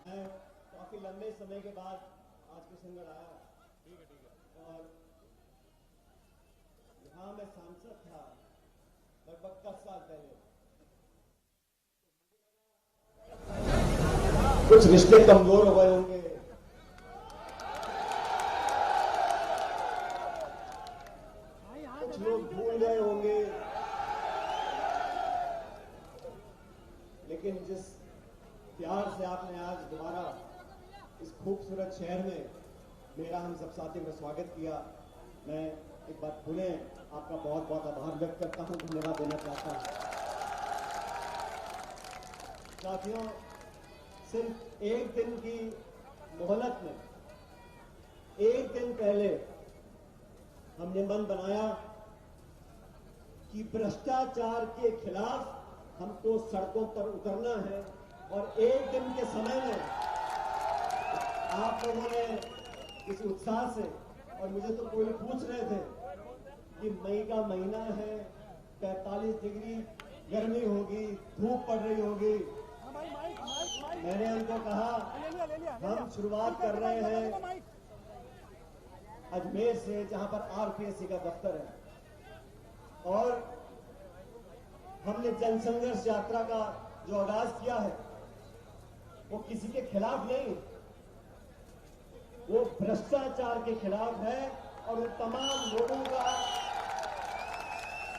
मैं काफी लंबे समय के बाद आज किशनगढ़ आया। ठीक है। और यहाँ मैं सांसद था लगभग 10 साल पहले। कुछ रिश्ते कमजोर हो गए होंगे, कुछ लोग भूल गए होंगे, लेकिन जिस प्यार से आपने आज दोबारा इस खूबसूरत शहर में मेरा हम सब साथी में स्वागत किया, मैं एक बार पुनः आपका बहुत बहुत आभार व्यक्त करता हूं, धन्यवाद देना चाहता हूं। साथियों, सिर्फ एक दिन की मोहलत में एक दिन पहले हमने मन बनाया कि भ्रष्टाचार के खिलाफ हमको सड़कों पर उतरना है, और एक दिन के समय में आप लोगों ने इस उत्साह से, और मुझे तो कोई पूछ रहे थे कि मई का महीना है, 45 डिग्री गर्मी होगी, धूप पड़ रही होगी। मैंने उनको कहा हम शुरुआत कर रहे हैं अजमेर से, जहां पर आरपीएससी का दफ्तर है, और हमने जनसंघर्ष यात्रा का जो आगाज किया है वो किसी के खिलाफ नहीं, वो भ्रष्टाचार के खिलाफ है, और वो तमाम लोगों का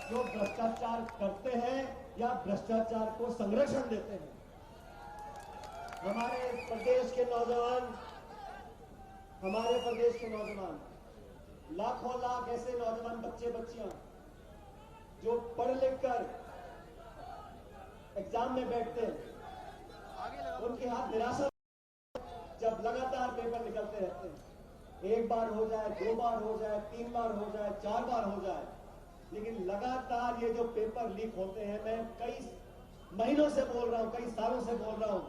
जो भ्रष्टाचार करते हैं या भ्रष्टाचार को संरक्षण देते हैं। हमारे प्रदेश के नौजवान लाखों लाख ऐसे नौजवान बच्चे बच्चियां जो पढ़ लिख कर एग्जाम में बैठते हैं, उनके हाथ निराशा जब लगातार पेपर निकलते रहते हैं, एक बार हो जाए, 2 बार हो जाए, 3 बार हो जाए, 4 बार हो जाए, लेकिन लगातार ये जो पेपर लीक होते हैं, मैं कई महीनों से बोल रहा हूं, कई सालों से बोल रहा हूं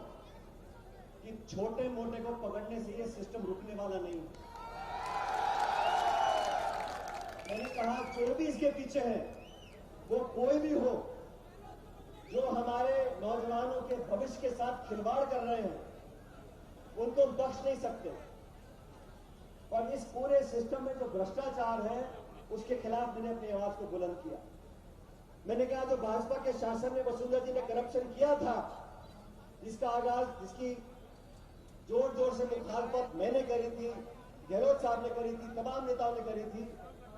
कि छोटे मोटे को पकड़ने से ये सिस्टम रुकने वाला नहीं है। मैंने कहा जो भी इसके पीछे है, वो कोई भी हो, जो हमारे नौजवानों के भविष्य के साथ खिलवाड़ कर रहे हैं, उनको बख्श नहीं सकते। और इस पूरे सिस्टम में जो भ्रष्टाचार है, उसके खिलाफ मैंने अपनी आवाज को बुलंद किया। मैंने कहा जो भाजपा के शासन में वसुंधरा जी ने करप्शन किया था, जिसका आगाज, जिसकी जोर जोर से मुखालफत मैंने करी थी, गहलोत साहब ने करी थी, तमाम नेताओं ने करी थी,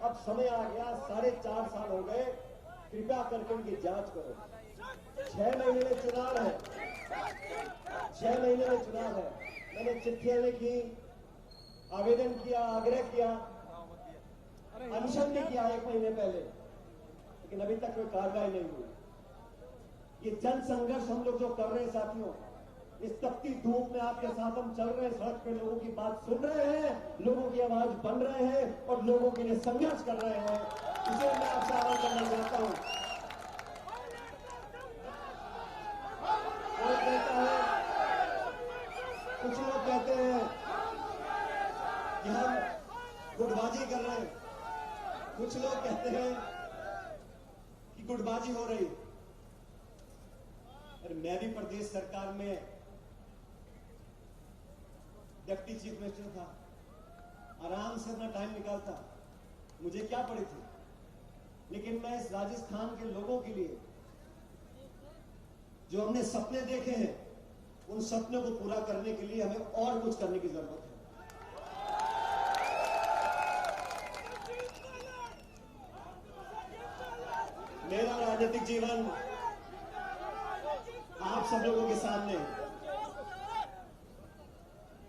अब समय आ गया, 4.5 साल हो गए, कृपया करके उनकी जांच करो। 6 महीने में चुनाव है, 6 महीने में चुनाव है। मैंने चिट्ठियां लिखी, आवेदन किया, आग्रह किया, अनशन भी किया 1 महीने पहले, लेकिन अभी तक कोई कार्रवाई नहीं हुई। ये जन संघर्ष हम लोग जो कर रहे हैं साथियों, इस तपती धूप में आपके साथ हम चल रहे हैं, सड़क पे लोगों की बात सुन रहे हैं, लोगों की आवाज बन रहे हैं और लोगों के लिए संघर्ष कर रहे हैं। इसे मैं आपसे आह्वान करना चाहता हूं। कुछ लोग कहते हैं कि हम गुटबाजी कर रहे हैं, कुछ लोग कहते हैं कि गुटबाजी हो रही। अरे मैं भी प्रदेश सरकार में डिप्टी चीफ मिनिस्टर था, आराम से अपना टाइम निकालता, मुझे क्या पड़ी थी। लेकिन मैं इस राजस्थान के लोगों के लिए जो हमने सपने देखे हैं, उन सपनों को पूरा करने के लिए हमें और कुछ करने की जरूरत है। मेरा राजनीतिक जीवन आप सब लोगों के सामने,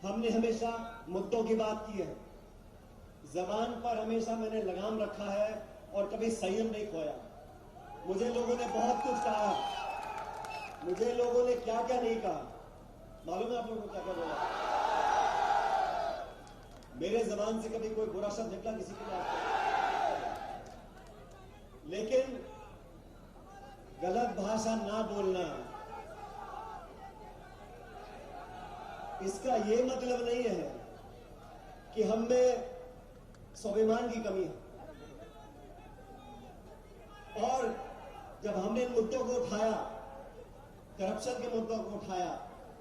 हमने हमेशा मुद्दों की बात की है, जबान पर हमेशा मैंने लगाम रखा है और कभी संयम नहीं खोया। मुझे लोगों ने बहुत कुछ कहा, मुझे लोगों ने क्या क्या नहीं कहा, मालूम है आप लोगों को क्या क्या बोला। मेरे जबान से कभी कोई बुरा शब्द निकला किसी के लिए, लेकिन गलत भाषा ना बोलना, इसका यह मतलब नहीं है कि हम में स्वाभिमान की कमी है। और जब हमने इन मुद्दों को उठाया, करप्शन के मुद्दों को उठाया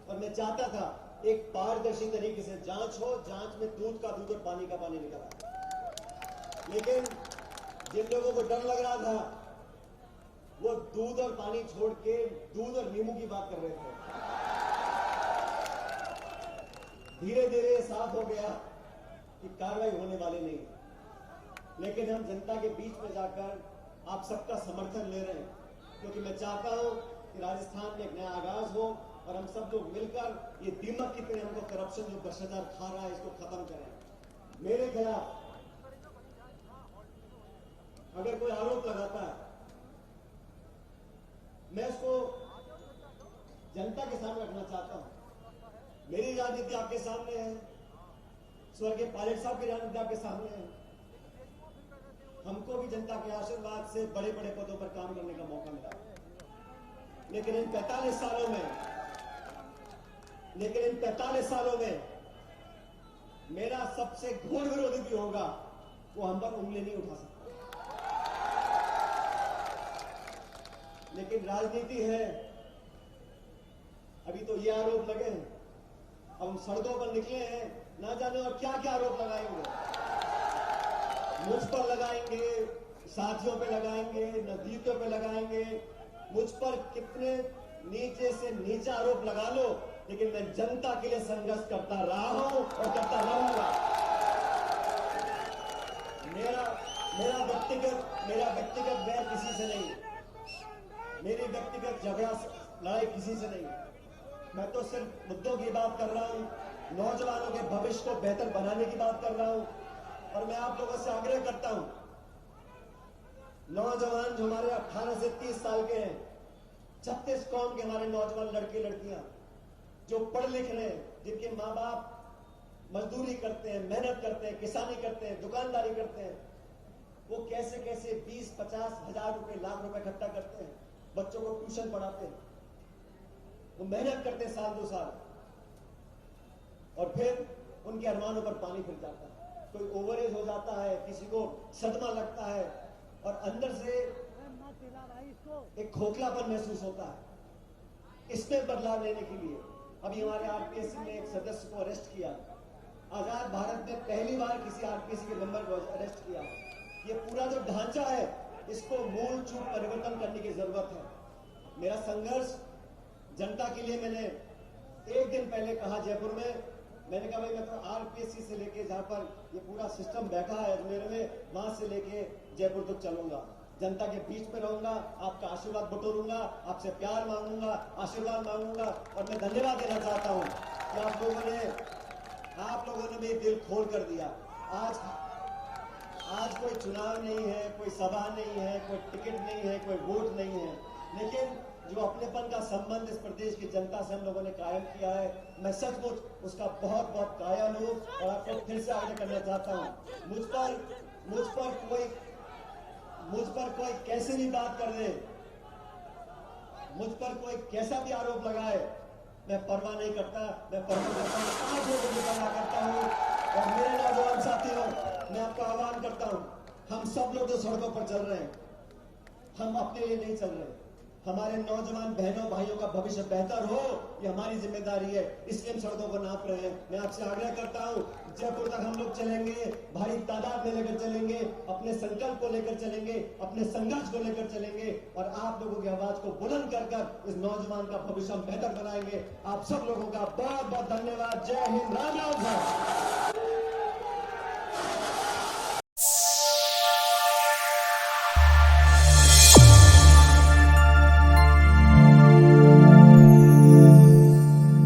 और मैं चाहता था एक पारदर्शी तरीके से जांच हो, जांच में दूध का दूध और पानी का पानी निकला। लेकिन जिन लोगों को डर लग रहा था वो दूध और पानी छोड़ के दूध और नींबू की बात कर रहे थे। धीरे धीरे साफ हो गया कि कार्रवाई होने वाली नहीं, लेकिन हम जनता के बीच में जाकर आप सबका समर्थन ले रहे हैं, क्योंकि मैं चाहता हूं कि राजस्थान में एक नया आगाज हो और हम सब लोग मिलकर ये दीमक की तरह हमको करप्शन जो भ्रष्टाचार खा रहा है इसको खत्म करें। मेरे खिलाफ अगर कोई आरोप लगाता है मैं उसको जनता के सामने रखना चाहता हूं। मेरी राजनीति आपके सामने है, स्वर्गीय पायलट साहब की राजनीति आपके सामने है। हमको भी जनता के आशीर्वाद से बड़े बड़े पदों पर काम करने का मौका मिला, लेकिन इन 45 सालों में मेरा सबसे घोर विरोधी भी होगा वो हम पर उंगली नहीं उठा सकता। लेकिन राजनीति है, अभी तो ये आरोप लगे हैं, अब हम सड़कों पर निकले हैं, ना जाने और क्या क्या आरोप लगाएंगे। मुझ पर लगाएंगे, साथियों पे लगाएंगे, नजदीकों पे लगाएंगे, मुझ पर कितने नीचे से नीचा आरोप लगा लो, लेकिन मैं जनता के लिए संघर्ष करता रहा हूं और करता रहूंगा। मेरा व्यक्तिगत वैर किसी से नहीं, मेरी व्यक्तिगत झगड़ा लड़ाई किसी से नहीं। मैं तो सिर्फ मुद्दों की बात कर रहा हूं, नौजवानों के भविष्य को बेहतर बनाने की बात कर रहा हूं। और मैं आप लोगों से आग्रह करता हूं, नौजवान जो हमारे 18 से 30 साल के हैं, 36 कौम के हमारे नौजवान लड़के लड़कियां जो पढ़ लिख रहे हैं, जिनके माँ बाप मजदूरी करते हैं, मेहनत करते हैं, किसानी करते हैं, दुकानदारी करते हैं, वो कैसे कैसे 20-50 हजार रुपए, लाख रुपए इकट्ठा करते हैं, बच्चों को ट्यूशन पढ़ाते हैं, वो मेहनत करते हैं साल 2 साल, और फिर उनके अरमानों पर पानी फिर जाता है। कोई ओवरेज हो जाता है, किसी को सदमा लगता है और अंदर से एक खोखलापन महसूस होता है। इसमें बदलाव लेने के लिए अभी हमारे आरपीएससी ने एक सदस्य को अरेस्ट किया। आजाद भारत में पहली बार किसी आरपीएससी के मेंबर को अरेस्ट किया। ये पूरा जो ढांचा है इसको मूल चूक परिवर्तन करने की जरूरत है। मेरा संघर्ष जनता के लिए, मैंने एक दिन पहले कहा जयपुर में, मैंने कहा भाई मैं तो आरपीएससी से लेके जहां पर ये पूरा सिस्टम बैठा है अजमेर में, वहां से लेके जयपुर तक चलूंगा, जनता के बीच में रहूंगा, आपका आशीर्वाद बटोरूंगा, आपसे प्यार मांगूंगा, आशीर्वाद मांगूंगा। और मैं धन्यवाद देना चाहता हूं कि आप लोगों ने मेरे दिल खोल कर दिया। आज कोई चुनाव नहीं है, कोई सभा नहीं है, कोई टिकट नहीं है, कोई वोट नहीं है, लेकिन जो अपनेपन का संबंध इस प्रदेश की जनता से हम लोगों ने कायम किया है, मैं सचमुच उसका बहुत बहुत कायल हूं। और आपको फिर से आगे करना चाहता हूं, मुझ पर कोई कैसे भी बात कर दे, मुझ पर कोई कैसा भी आरोप लगाए, मैं परवाह नहीं करता। मैं परवाह करता हूं, आप लोगों की परवाह करता हूं। और मेरे नौजवान साथियों, मैं आपका आह्वान करता हूं, हम सब लोग जो सड़कों पर चल रहे हैं, हम अपने लिए नहीं चल रहे, हमारे नौजवान बहनों भाइयों का भविष्य बेहतर हो, ये हमारी जिम्मेदारी है, इसलिए हम सड़कों को नाप रहे हैं। मैं आपसे आग्रह करता हूं, जयपुर तक हम लोग चलेंगे, भारी तादाद में लेकर चलेंगे, अपने संकल्प को लेकर चलेंगे, अपने संघर्ष को लेकर चलेंगे, और आप लोगों की आवाज को बुलंद कर कर इस नौजवान का भविष्य हम बेहतर बनाएंगे। आप सब लोगों का बहुत बहुत धन्यवाद। जय हिंद, राम राम।